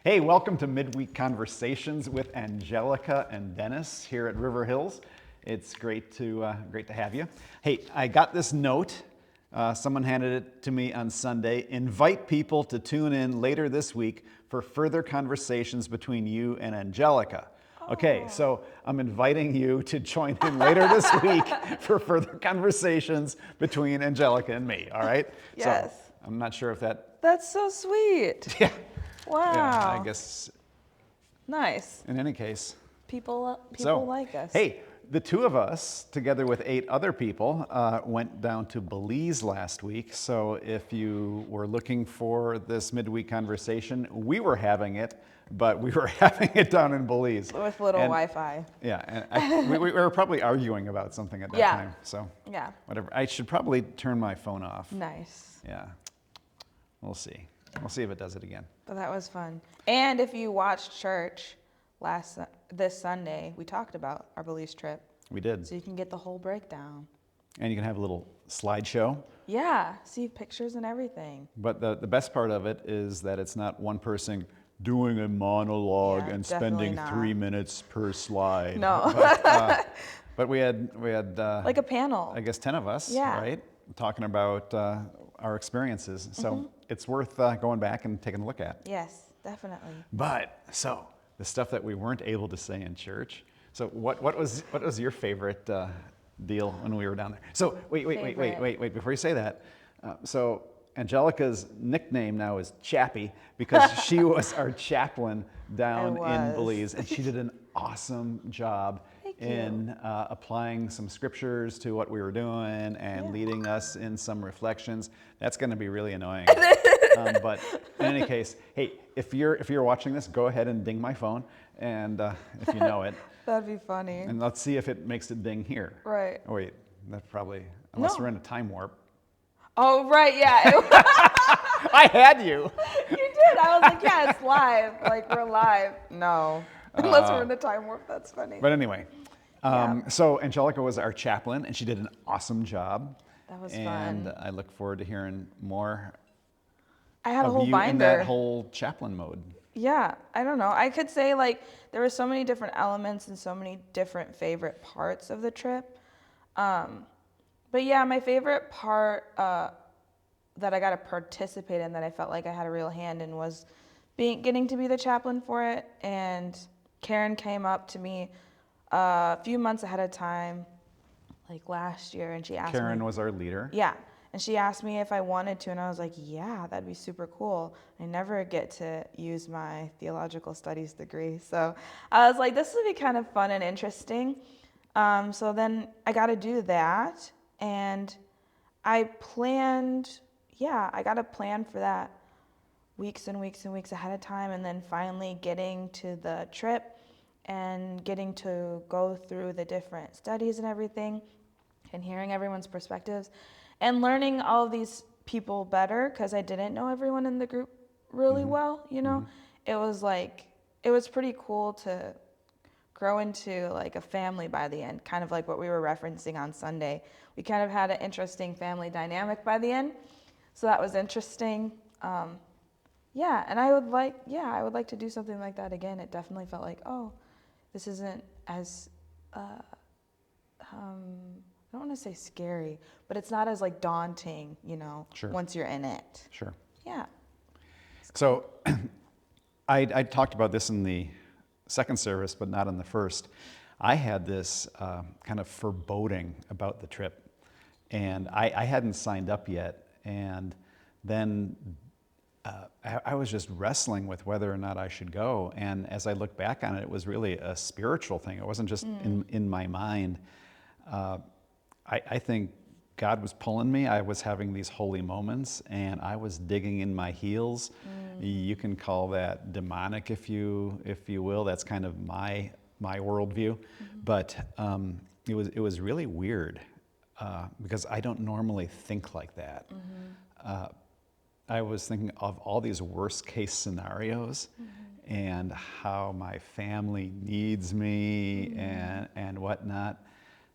Hey, welcome to Midweek Conversations with Angelica and Dennis here at River Hills. It's great to have you. Hey, I got this note. Someone handed it to me on Sunday. Invite people to tune in later this week for further conversations between you and Angelica. Okay, so I'm inviting you to join in later this week for further conversations between Angelica and me, all right? Yes. So I'm not sure if that... That's so sweet. Yeah. Wow. Yeah, I guess Nice. in any case. People So, like us. hey, the two of us, together with 8 other people, went down to Belize last week. So if you were looking for this midweek conversation, we were having it, but we were having it down in Belize. With little And- Wi-Fi. Yeah, and we were probably arguing about something at that Yeah. time. So Yeah. whatever. I should probably turn my phone off. Nice. Yeah, we'll see. We'll see if it does it again. But that was fun. And if you watched church this Sunday, we talked about our Belize trip. We did. So you can get the whole breakdown. And you can have a little slideshow. Yeah. See pictures and everything. But the best part of it is that it's not one person doing a monologue Yeah, and definitely spending not. 3 minutes per slide. No. But we had Like a panel. I guess 10 of us, Yeah. right? Talking about our experiences. So it's worth going back and taking a look at. Yes, definitely. But so the stuff that we weren't able to say in church. So what was your favorite deal when we were down there? So wait, before you say that. So Angelica's nickname now is Chappie because she was our chaplain down in Belize, and she did an awesome job in applying some scriptures to what we were doing and leading us in some reflections. That's going to be really annoying. But in any case, hey, if you're watching this, go ahead and ding my phone, and if you know it. That'd be funny. And let's see if it makes it ding here. Right. Oh wait, that's probably, unless No. we're in a time warp. Oh, right, yeah. I had you. You did. I was like, yeah, it's live. Like, we're live. No. Unless we're in the time warp. That's funny. But anyway, Yeah. so Angelica was our chaplain, and she did an awesome job. That was And fun. I look forward to hearing more I had a of whole you binder. in that whole chaplain mode. Yeah, I don't know. I could say, like, there were so many different elements and so many different favorite parts of the trip. But yeah, my favorite part that I got to participate in, that I felt like I had a real hand in, was getting to be the chaplain for it. And Karen came up to me a few months ahead of time, like last year, and she asked me. Karen was our leader. Yeah. And she asked me if I wanted to, and I was like, yeah, that'd be super cool. I never get to use my theological studies degree. So I was like, this would be kind of fun and interesting. So then I got to do that. And I got a plan for that weeks and weeks and weeks ahead of time. And then finally getting to the trip and getting to go through the different studies and everything and hearing everyone's perspectives. And learning all of these people better, because I didn't know everyone in the group really well, you know? It was pretty cool to grow into like a family by the end, kind of like what we were referencing on Sunday. We kind of had an interesting family dynamic by the end, so that was interesting. And I would like to do something like that again. It definitely felt like, oh, this isn't as I don't want to say scary, but it's not as like daunting, you know, Sure. once you're in it. Sure. Yeah. So I talked about this in the second service, but not in the first. I had this kind of foreboding about the trip, and I hadn't signed up yet. And then I was just wrestling with whether or not I should go. And as I look back on it, it was really a spiritual thing. It wasn't just in my mind. I think God was pulling me. I was having these holy moments, and I was digging in my heels. You can call that demonic, if you will. That's kind of my worldview. But it was really weird because I don't normally think like that. I was thinking of all these worst case scenarios and how my family needs me and whatnot.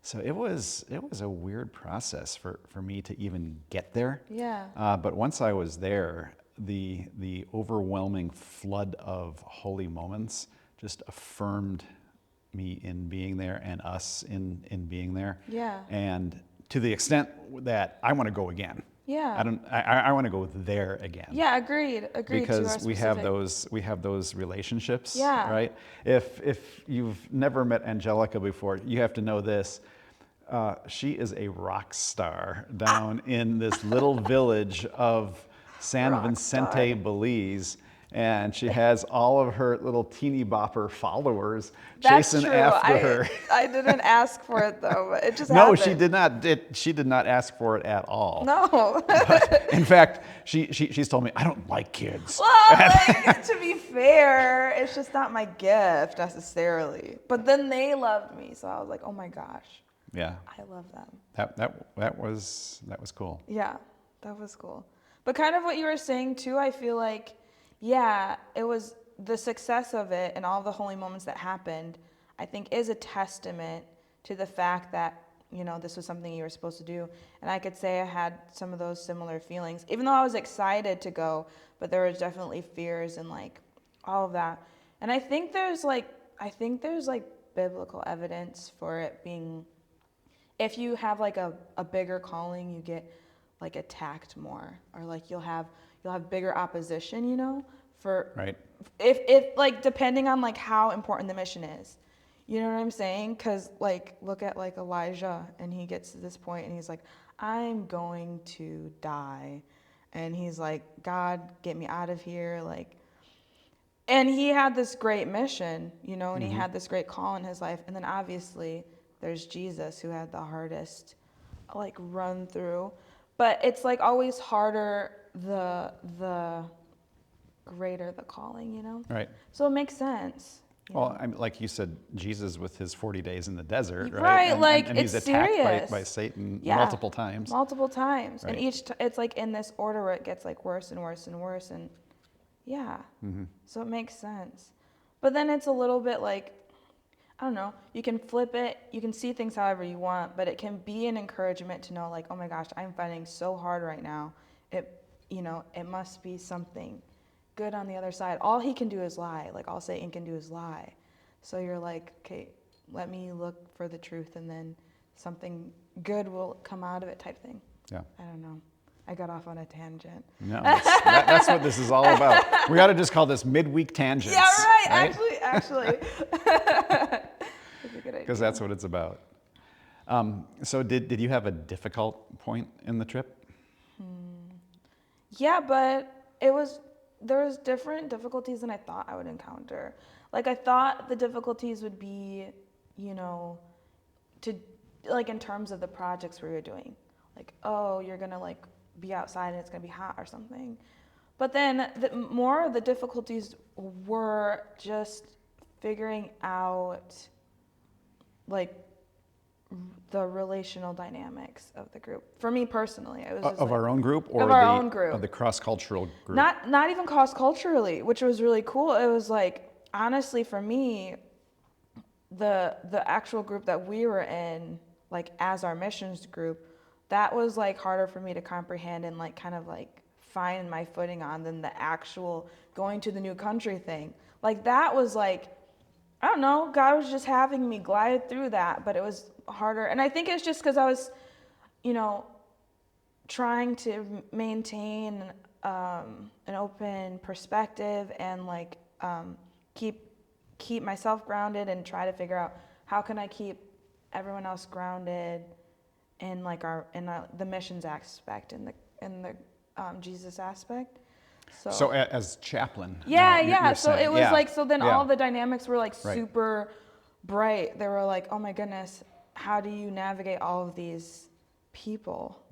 So it was a weird process for me to even get there. Yeah. But once I was there, the overwhelming flood of holy moments just affirmed me in being there and us in being there. Yeah. And to the extent that I want to go again. Yeah. I want to go there again. Yeah, agreed. Because we have those relationships, Yeah. right? If you've never met Angelica before, you have to know this. She is a rock star down in this little village of San Rock Vicente, star. Belize. And she has all of her little teeny bopper followers That's chasing true. after her. I didn't ask for it though, but it just No, happened. she did not. She did not ask for it at all. No. But in fact, she's told me, I don't like kids. Well, like, to be fair, it's just not my gift necessarily. But then they loved me, so I was like, oh my gosh, Yeah, I love them. that was cool. Yeah, that was cool. But kind of what you were saying too, I feel like, yeah, it was the success of it and all the holy moments that happened, I think is a testament to the fact that, you know, this was something you were supposed to do. And I could say I had some of those similar feelings, even though I was excited to go, but there was definitely fears and like all of that. And I think there's like biblical evidence for it being, if you have like a bigger calling, you get like attacked more, or like you'll have bigger opposition, you know, for Right. if like depending on like how important the mission is. You know what I'm saying? Because like look at like Elijah, and he gets to this point and he's like, I'm going to die, and he's like, God, get me out of here, like. And he had this great mission, you know, and he had this great call in his life. And then obviously there's Jesus, who had the hardest like run through. But it's like always harder the greater the calling, you know? Right. So it makes sense. Well, like you said, Jesus with his 40 days in the desert, right? Right, like, and he's it's attacked serious. by Satan Yeah. multiple times. Multiple times. Right. And it's like in this order where it gets like worse and worse and worse. And yeah. So it makes sense. But then it's a little bit like, I don't know, you can flip it, you can see things however you want, but it can be an encouragement to know like, oh my gosh, I'm fighting so hard right now. It must be something good on the other side. All he can do is lie. Like all Satan can do is lie. So you're like, okay, let me look for the truth, and then something good will come out of it type thing. Yeah. I don't know. I got off on a tangent. No, that's what this is all about. We ought to just call this midweek tangents. Yeah, right? Actually. That's a good idea. Because that's what it's about. So did you have a difficult point in the trip? Yeah, but there was different difficulties than I thought I would encounter. Like I thought the difficulties would be, you know, in terms of the projects we were doing. Like, oh, you're gonna like be outside and it's gonna be hot or something. But then more of the difficulties were just figuring out like the relational dynamics of the group. For me personally, it was just Of our own group, or of our own group. of the cross-cultural group? Not even cross-culturally, which was really cool. It was like, honestly, for me, the actual group that we were in, like as our missions group, that was like harder for me to comprehend and like kind of like find my footing on than the actual going to the new country thing. Like that was like, I don't know, God was just having me glide through that, but it was harder. And I think it's just because I was, you know, trying to maintain an open perspective and like keep myself grounded and try to figure out how can I keep everyone else grounded in like the missions aspect and the Jesus aspect. So as chaplain. Yeah, you're yeah. So saying. it was Yeah. like, so then Yeah. all the dynamics were like Right. super bright. They were like, oh my goodness, how do you navigate all of these people?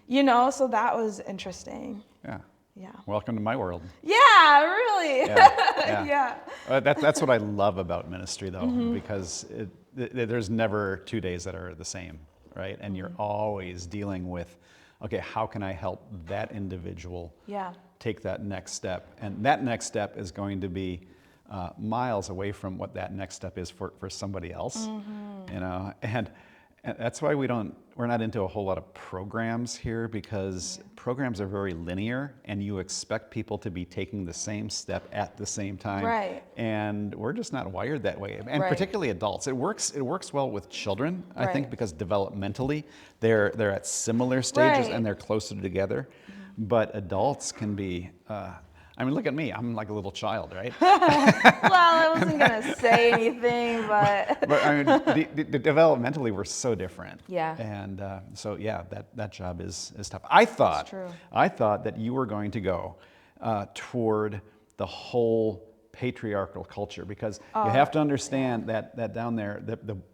You know, so that was interesting. Yeah. Yeah. Welcome to my world. Yeah, really. Yeah. Yeah. That's what I love about ministry, though, because there's never 2 days that are the same, right? And you're always dealing with, okay, how can I help that individual Yeah. take that next step? And that next step is going to be miles away from what that next step is for somebody else, you know? And that's why we're not into a whole lot of programs here, because programs are very linear and you expect people to be taking the same step at the same time. Right. And we're just not wired that way. And Right. particularly adults. It works well with children, I think, Right. because developmentally they're at similar stages Right. and they're closer together. But adults can be I mean, look at me. I'm like a little child, right? Well, I wasn't going to say anything, but. But I mean, developmentally, we're so different. Yeah. And so, yeah, that job is tough. I thought true. that you were going to go toward the whole patriarchal culture, because you have to understand that down there,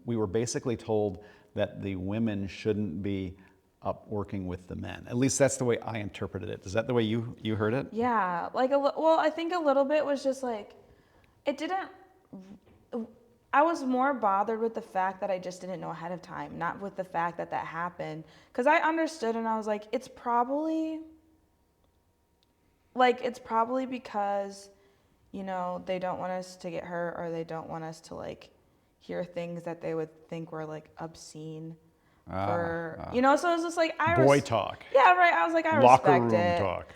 we were basically told that the women shouldn't be up working with the men. At least that's the way I interpreted it. Is that the way you heard it? Yeah, like well, I think a little bit was just like, it didn't. I was more bothered with the fact that I just didn't know ahead of time, not with the fact that happened. Because I understood and I was like, it's probably because, they don't want us to get hurt, or they don't want us to like hear things that they would think were like obscene. So it was just like boy talk. Yeah, right. I was like, I Locker respect room it. talk.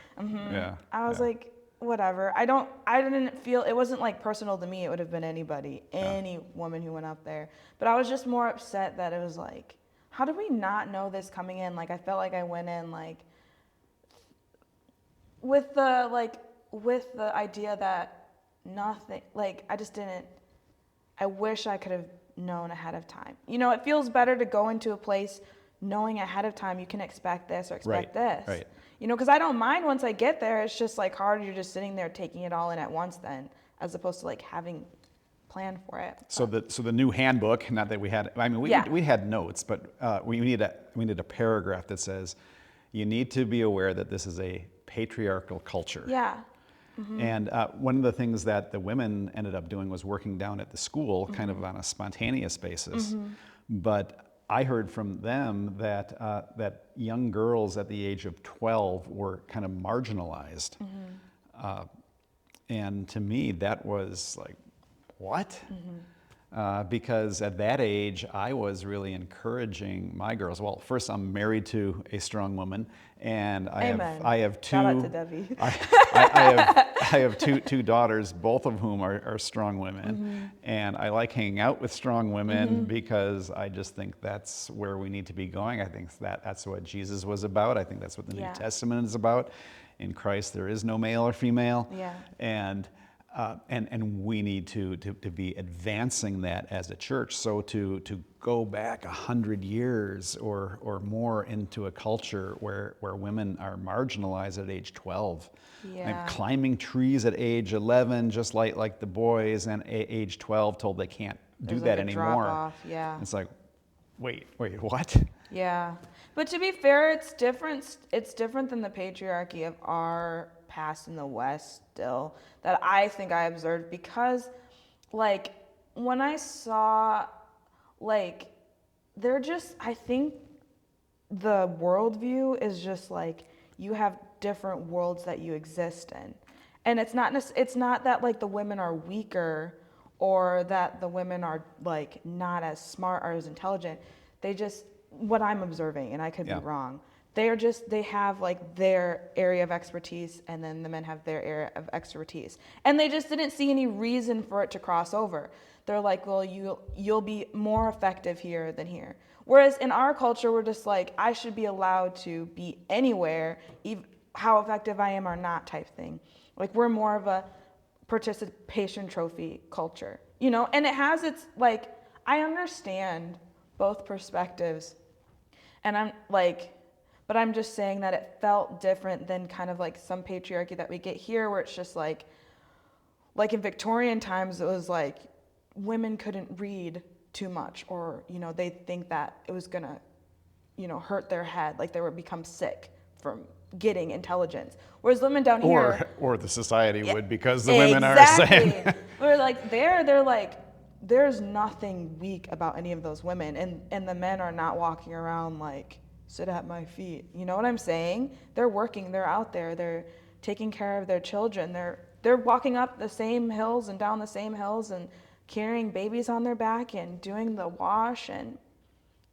Yeah. I was like, whatever. I didn't feel, it wasn't like personal to me. It would have been anybody, any woman who went up there. But I was just more upset that it was like, how did we not know this coming in? Like, I felt like I went in like with the idea that nothing, like, I wish I could have known ahead of time. It feels better to go into a place knowing ahead of time you can expect this or expect this. Right. Because I don't mind once I get there. It's just like hard. You're just sitting there taking it all in at once then, as opposed to like having planned for it. So the new handbook, not that we had, I mean, we had notes, but we need a paragraph that says, you need to be aware that this is a patriarchal culture. Yeah. And one of the things that the women ended up doing was working down at the school, kind of on a spontaneous basis. But I heard from them that young girls at the age of 12 were kind of marginalized. And to me, that was like, what? Because at that age, I was really encouraging my girls. Well, first, I'm married to a strong woman, and I have two. Shout out to Debbie. I have two daughters, both of whom are strong women, and I like hanging out with strong women because I just think that's where we need to be going. I think that's what Jesus was about. I think that's what the New Testament is about. In Christ, there is no male or female, and we need to be advancing that as a church. So to go back 100 years or more into a culture where women are marginalized at age 12, and climbing trees at age 11, just like the boys, and age 12 told they can't do that anymore. Drop-off. Yeah. It's like, wait, what? Yeah, but to be fair, it's different. It's different than the patriarchy of our past in the West still, that I think I observed, because like when I saw, like, they're just, I think the worldview is just like, you have different worlds that you exist in, and it's not that like the women are weaker or that the women are like not as smart or as intelligent. They just, what I'm observing, and I could be wrong, they have like their area of expertise, and then the men have their area of expertise, and they just didn't see any reason for it to cross over. They're like, well, you'll be more effective here than here. Whereas in our culture, we're just like, I should be allowed to be anywhere, how effective I am or not type thing. Like, we're more of a participation trophy culture, and it has its, like, I understand both perspectives, and but I'm just saying that it felt different than kind of like some patriarchy that we get here, where it's just like in Victorian times, it was like women couldn't read too much, or they think that it was gonna hurt their head, like they would become sick from getting intelligence, whereas women down here, or the society would, because the women are saying we're like they're like, there's nothing weak about any of those women, and the men are not walking around like, sit at my feet. You know what I'm saying? They're working, they're out there, they're taking care of their children, they're walking up the same hills and down the same hills and carrying babies on their back and doing the wash, and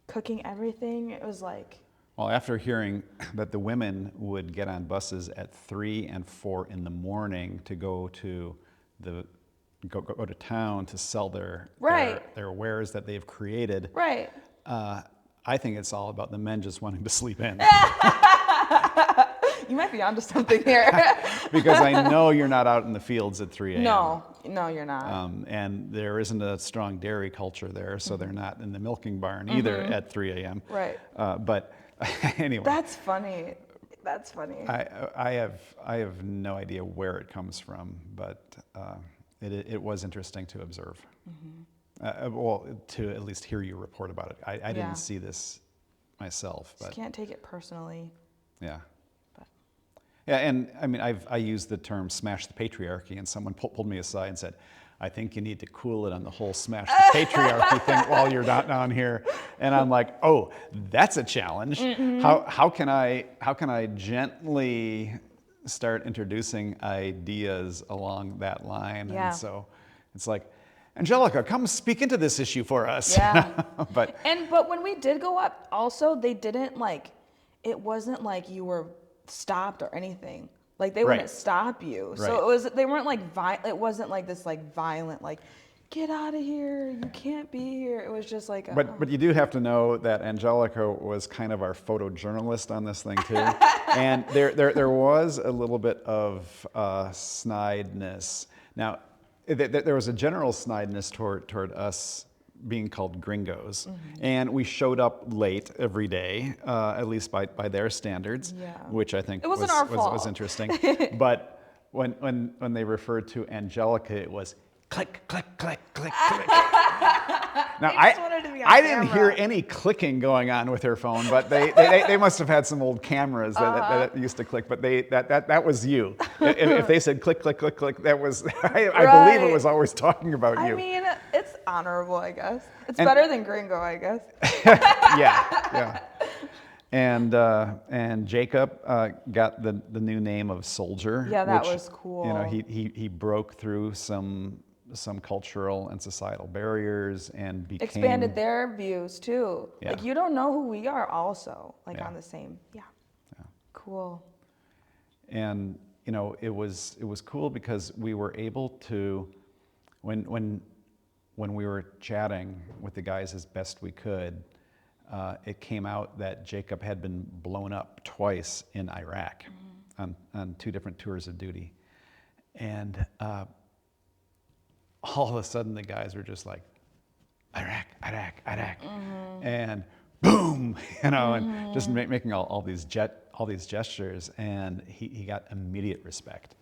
cooking everything. It was like, Well, after hearing that the women would get on buses at 3 and 4 in the morning to go to go to town to sell their wares that they've created, right. I think it's all about the men just wanting to sleep in. You might be onto something here. Because I know you're not out in the fields at 3 a.m. No, you're not. And there isn't a strong dairy culture there, so they're not in the milking barn either at 3 a.m. Right. But anyway. That's funny. I have no idea where it comes from, but it was interesting to observe. Well, to at least hear you report about it. I didn't see this myself, but just can't take it personally. yeah. But. Yeah, and I mean, I used the term "smash the patriarchy," and someone pulled me aside and said, "I think you need to cool it on the whole smash the patriarchy thing while you're down here." And I'm like, "Oh, that's a challenge. How can I gently start introducing ideas along that line?" Yeah. And so it's like, Angelica, come speak into this issue for us. Yeah. But when we did go up, also they didn't like. It wasn't like you were stopped or anything. Like they wouldn't stop you. So they weren't like it wasn't like this like violent like get out of here, you can't be here. It was just like But you do have to know that Angelica was kind of our photojournalist on this thing too. And there was a little bit of snideness. Now there was a general snideness toward us being called gringos, and we showed up late every day, at least by their standards, which I think it wasn't our fault. Was interesting. But when they referred to Angelica, it was click, click, click, click, click. Now I didn't hear any clicking going on with her phone, but they must have had some old cameras that used to click. But that was you. If they said click, click, click, click, that was I believe it was always talking about you. I mean, it's honorable, I guess. It's better than gringo, I guess. Yeah. And Jacob got the new name of Soldier. Yeah, that which, was cool. You know, he broke through some cultural and societal barriers and became expanded their views too. Yeah. Like you don't know who we are also, like on the same. Yeah. Cool. And you know, it was cool because we were able to when we were chatting with the guys as best we could, it came out that Jacob had been blown up twice in Iraq on 2 different tours of duty. And all of a sudden the guys were just like, Iraq. And boom, you know, and just making all these gestures, and he got immediate respect.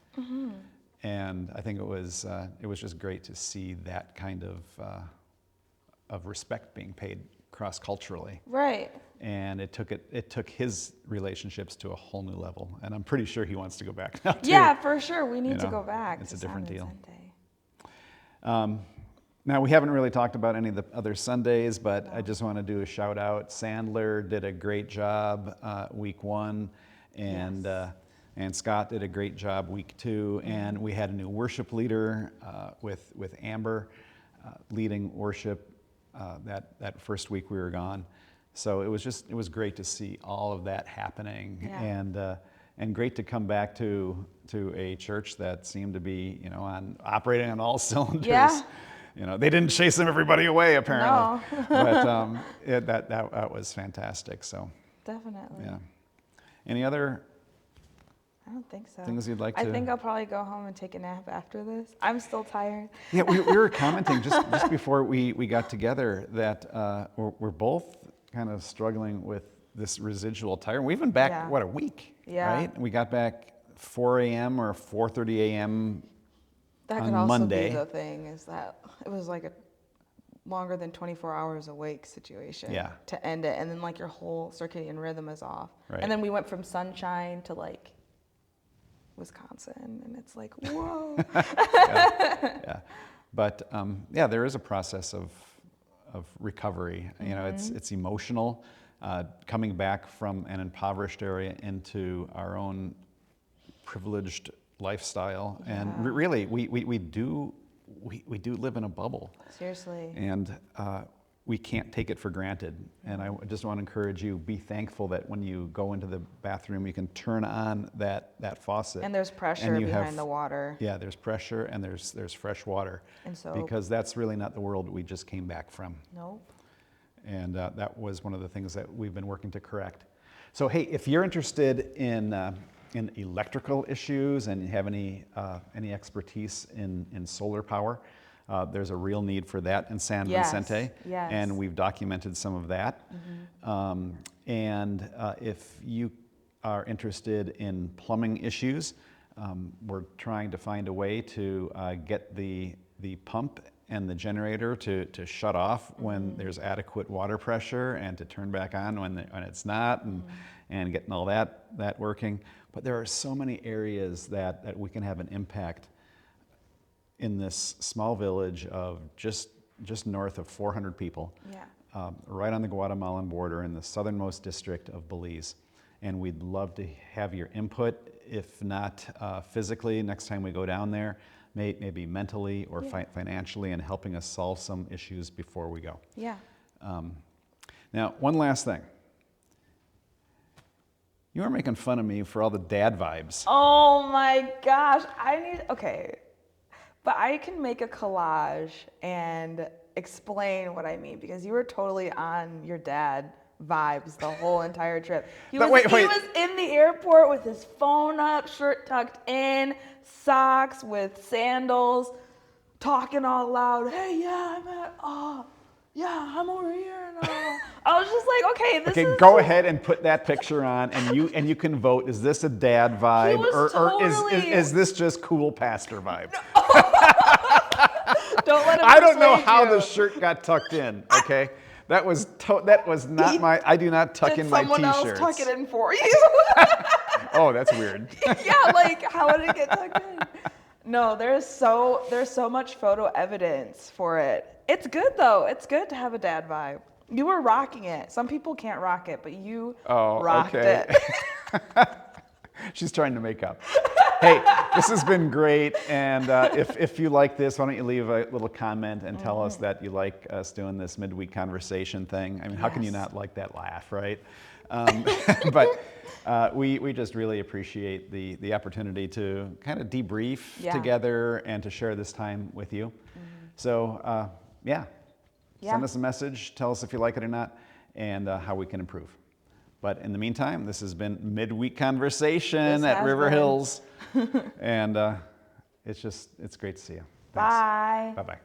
And I think it was just great to see that kind of respect being paid cross-culturally. Right. And it took his relationships to a whole new level, and I'm pretty sure he wants to go back now too. Yeah, for sure. We need to go back. It's a different deal. Sunday. Now, we haven't really talked about any of the other Sundays, but I just want to do a shout out. Sandler did a great job week 1, and Scott did a great job week 2, and we had a new worship leader with Amber leading worship that first week we were gone. So it was great to see all of that happening, and great to come back to a church that seemed to be, you know, operating on all cylinders. Yeah. You know, they didn't chase everybody away apparently, No. but that was fantastic. So Definitely. yeah. Any other I don't think so. things you'd like to? I think I'll probably go home and take a nap after this. I'm still tired. Yeah, we were commenting just before we got together that we're both kind of struggling with this residual tiredness. We've been back, a week, right? We got back 4 a.m. or 4:30 a.m. That on could also Monday. be the thing, is that it was like a longer than 24 hours awake situation to end it. And then like your whole circadian rhythm is off. Right. And then we went from sunshine to like Wisconsin, and it's like, whoa. Yeah. But there is a process of recovery. You know, it's emotional, coming back from an impoverished area into our own privileged lifestyle, and really we do live in a bubble. Seriously. And we can't take it for granted. And I just want to encourage you, be thankful that when you go into the bathroom, you can turn on that faucet. And there's pressure behind the water. Yeah, there's pressure and there's fresh water. And so, because that's really not the world we just came back from. Nope. And that was one of the things that we've been working to correct. So hey, if you're interested in electrical issues and you have any expertise in solar power, there's a real need for that in San Vicente, yes. And we've documented some of that. And if you are interested in plumbing issues, we're trying to find a way to get the pump and the generator to shut off when there's adequate water pressure and to turn back on when it's not, and getting all that working. But there are so many areas that we can have an impact in this small village of just north of 400 people, right on the Guatemalan border in the southernmost district of Belize. And we'd love to have your input, if not physically, next time we go down there, maybe mentally or financially, and helping us solve some issues before we go. Yeah. Now, one last thing. You were making fun of me for all the dad vibes. Oh my gosh, okay. But I can make a collage and explain what I mean, because you were totally on your dad vibes the whole entire trip. He was in the airport with his phone up, shirt tucked in, socks with sandals, talking all loud. Hey, I'm over here. And I was just like, okay, go ahead and put that picture on, and you can vote. Is this a dad vibe, or is this just cool pastor vibe? Don't let him I don't know how you. the shirt got tucked in. Okay, that was not my. I do not tuck in my t-shirts. Did someone else tuck it in for you? Oh, that's weird. Yeah, like how did it get tucked in? No, there's so much photo evidence for it. It's good though. It's good to have a dad vibe. You were rocking it. Some people can't rock it, but you rocked it. She's trying to make up. Hey, this has been great. And if you like this, why don't you leave a little comment and tell us that you like us doing this midweek conversation thing. I mean, how can you not like that laugh, right? But we just really appreciate the opportunity to kind of debrief together and to share this time with you. So, send us a message. Tell us if you like it or not, and how we can improve. But in the meantime, this has been Midweek Conversation at River Hills. And it's great to see you. Thanks. Bye. Bye-bye.